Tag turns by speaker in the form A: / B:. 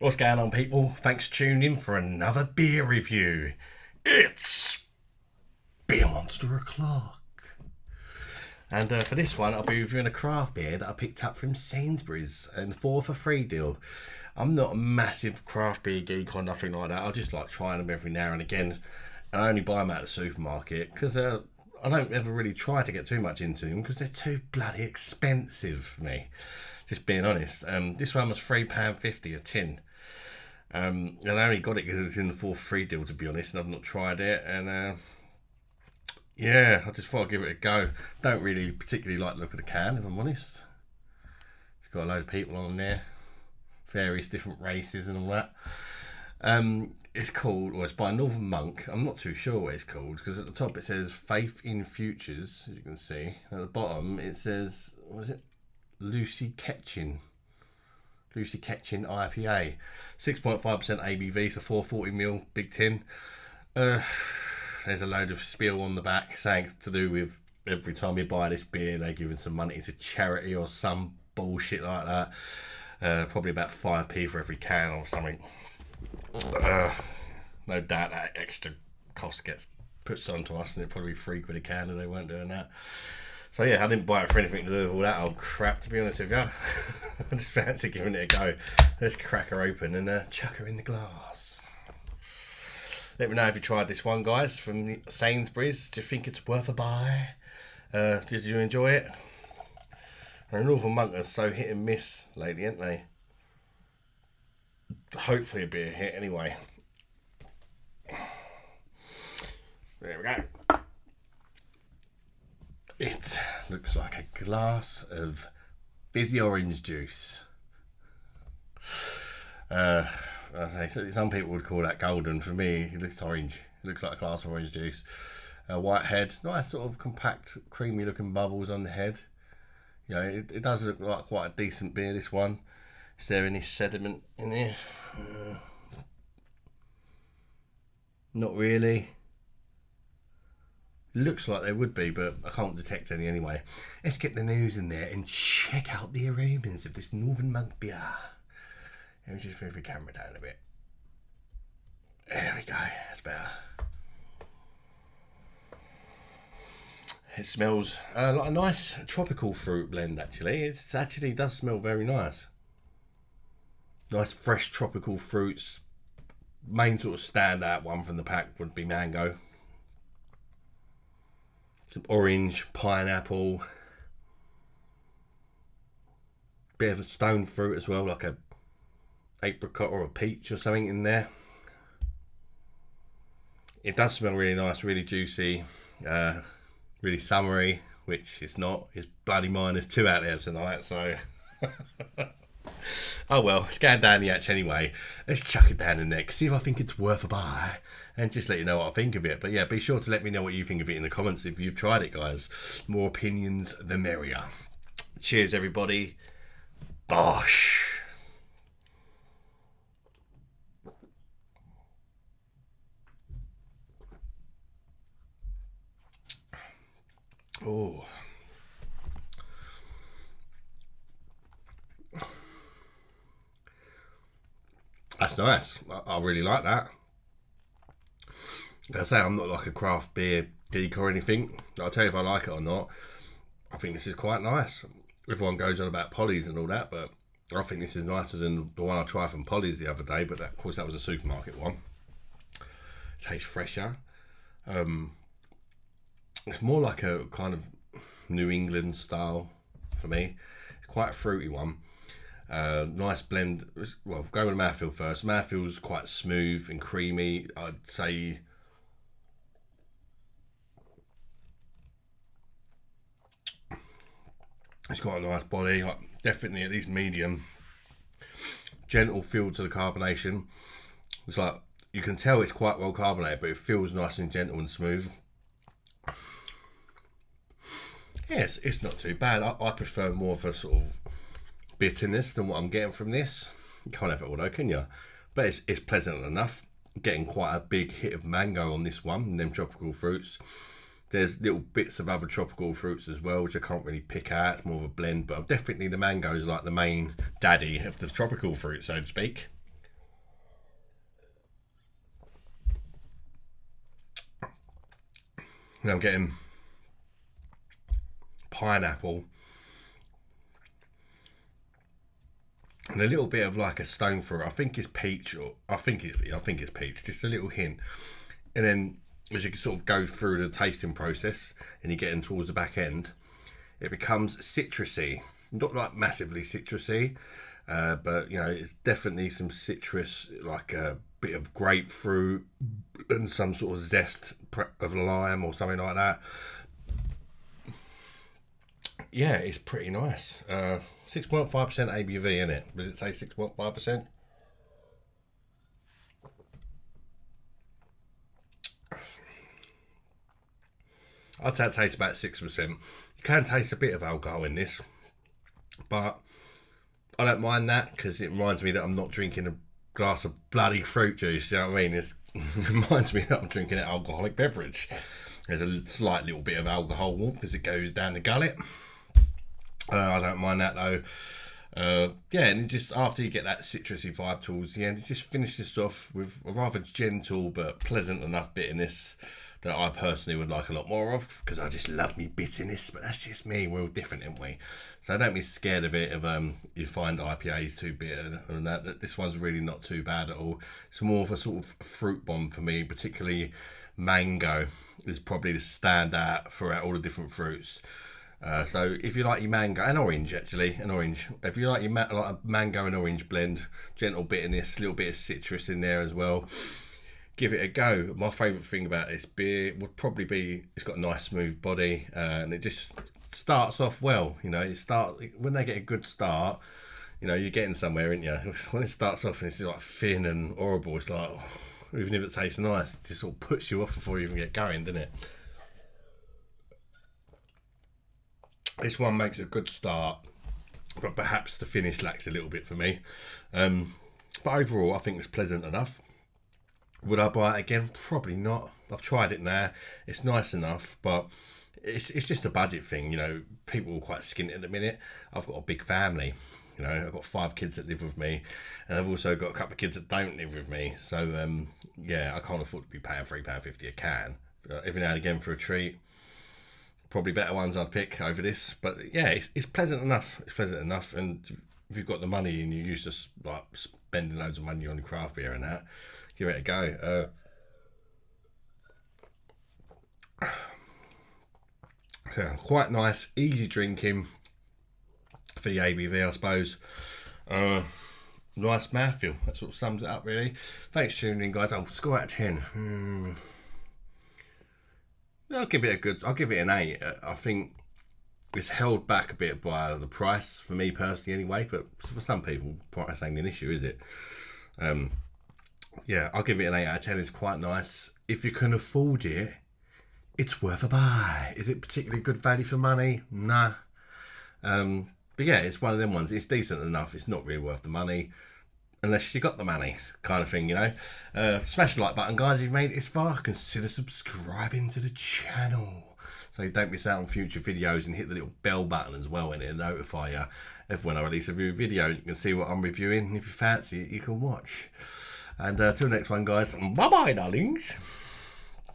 A: What's going on, people? Thanks for tuning in for another beer review. It's Beer Monster O'Clock. And for this one, I'll be reviewing a craft beer that I picked up from Sainsburys and 4 for 3 deal. I'm not a massive craft beer geek or nothing like that. I just like trying them every now and again. And I only buy them at the supermarket because I don't ever really try to get too much into them because they're too bloody expensive for me. Just being honest. This one was £3.50 a tin. And I only got it because it was in the 4 for 3 deal, to be honest, and I've not tried it. And yeah, I just thought I'd give it a go. Don't really particularly like the look of the can, if I'm honest. It's got a load of people on there, various different races and all that. It's called, or it's by Northern Monk. I'm not too sure what it's called because at the top it says Faith in Futures, as you can see. At the bottom it says, what is it? KETCHIN IPA, 6.5% ABV, so 440ml, big tin. There's a load of spiel on the back saying to do with every time you buy this beer, they're giving some money to charity or some bullshit like that. Probably about 5p for every can or something. No doubt that extra cost gets put onto us, and it'd probably be £3 a can, and they weren't doing that. So yeah, I didn't buy it for anything to do with all that old crap, to be honest with you. I just fancy giving it a go. Let's crack her open and chuck her in the glass. Let me know if you tried this one, guys, from Sainsburys. Do you think it's worth a buy? Did you enjoy it? And Northern Monk are so hit and miss lately, aren't they? Hopefully a bit of hit anyway. There we go. It looks like a glass of fizzy orange juice. I say some people would call that golden. For me, it looks orange. It looks like a glass of orange juice. White head, nice sort of compact, creamy looking bubbles on the head. You know, it does look like quite a decent beer, this one. Is there any sediment in here? Not really. Looks like there would be, but I can't detect any anyway. Let's get the nose in there and check out the aromas of this Northern Monk beer. Let me just move the camera down a bit. There we go, that's better. It smells like a nice tropical fruit blend, actually. It actually does smell very nice. Nice fresh tropical fruits. Main sort of standout one from the pack would be mango. Some orange, pineapple, bit of a stone fruit as well, like a apricot or a peach or something in there. It does smell really nice, really juicy, really summery, which it's not. It's bloody -2 out there tonight, so oh well, it's going down the hatch anyway. Let's chuck it down the neck, see if I think it's worth a buy, and just let you know what I think of it. But yeah, be sure to let me know what you think of it in the comments if you've tried it, guys. More opinions, the merrier. Cheers, everybody. Bosh. Oh. That's nice. I really like that. Like I say, I'm not like a craft beer geek or anything. I'll tell you if I like it or not. I think this is quite nice. Everyone goes on about Polly's and all that, but I think this is nicer than the one I tried from Polly's the other day, but that, of course that was a supermarket one. It tastes fresher. It's more like a kind of New England style for me. It's quite a fruity one. Nice blend. Well, go with the mouthfeel first. Mouthfeel's quite smooth and creamy. I'd say it's got a nice body, like definitely at least medium. Gentle feel to the carbonation. It's like you can tell it's quite well carbonated, but it feels nice and gentle and smooth. Yes, it's not too bad. I prefer more of a sort of bitterness than what I'm getting from this. You can't have it all though, can you? But it's pleasant enough. Getting quite a big hit of mango on this one, and them tropical fruits. There's little bits of other tropical fruits as well, which I can't really pick out. It's more of a blend, but definitely the mango is like the main daddy of the tropical fruit, so to speak. And I'm getting pineapple and a little bit of like a stone fruit. I think it's peach, or I think it's peach. Just a little hint. And then as you can sort of go through the tasting process and you're getting towards the back end, it becomes citrusy. Not like massively citrusy, but you know, it's definitely some citrus, like a bit of grapefruit and some sort of zest of lime or something like that. Yeah, it's pretty nice. 6.5% ABV in it. Does it say 6.5%? I'd say it tastes about 6%. You can taste a bit of alcohol in this, but I don't mind that because it reminds me that I'm not drinking a glass of bloody fruit juice. You know what I mean? It reminds me that I'm drinking an alcoholic beverage. There's a slight little bit of alcohol warmth as it goes down the gullet. I don't mind that though. Yeah, and just after you get that citrusy vibe towards the end, it just finishes off with a rather gentle but pleasant enough bitterness that I personally would like a lot more of, because I just love me bitterness, but that's just me. We're all different, aren't we? So don't be scared of it if you find IPAs too bitter and that this one's really not too bad at all. It's more of a sort of fruit bomb for me, particularly mango is probably the standout throughout all the different fruits. So if you like your mango, and orange actually, an orange. If you like your like a mango and orange blend, gentle bitterness, a little bit of citrus in there as well, give it a go. My favourite thing about this beer would probably be it's got a nice smooth body, and it just starts off well. You know, when they get a good start, you know, you're getting somewhere, aren't you? When it starts off and it's like thin and horrible, it's like, oh, even if it tastes nice, it just sort of puts you off before you even get going, doesn't it? This one makes a good start, but perhaps the finish lacks a little bit for me. But overall, I think it's pleasant enough. Would I buy it again? Probably not. I've tried it now. It's nice enough, but it's just a budget thing. You know, people are quite skint at the minute. I've got a big family. You know, I've got 5 kids that live with me, and I've also got a couple of kids that don't live with me. So, yeah, I can't afford to be paying £3.50 a can. Every now and again for a treat. Probably better ones I'd pick over this, but yeah, it's pleasant enough. It's pleasant enough, and if you've got the money and you're used to like spending loads of money on craft beer and that, give it a go. Yeah, quite nice, easy drinking for the ABV, I suppose. Nice mouthfeel. That sort of sums it up, really. Thanks for tuning in, guys. I'll score out of 10. I'll give it an 8. I think it's held back a bit by the price for me personally anyway, but for some people price ain't an issue, is it? Yeah, I'll give it an 8 out of 10. It's quite nice. If you can afford it, it's worth a buy. Is it particularly good value for money? Nah. But yeah, it's one of them ones. It's decent enough. It's not really worth the money unless you got the money, kind of thing, you know. Smash the like button, guys. If you've made it this far, consider subscribing to the channel so you don't miss out on future videos, and hit the little bell button as well, and it'll notify you of when I release a review video. You can see what I'm reviewing, and if you fancy it, you can watch. And till next one, guys. Bye bye, darlings.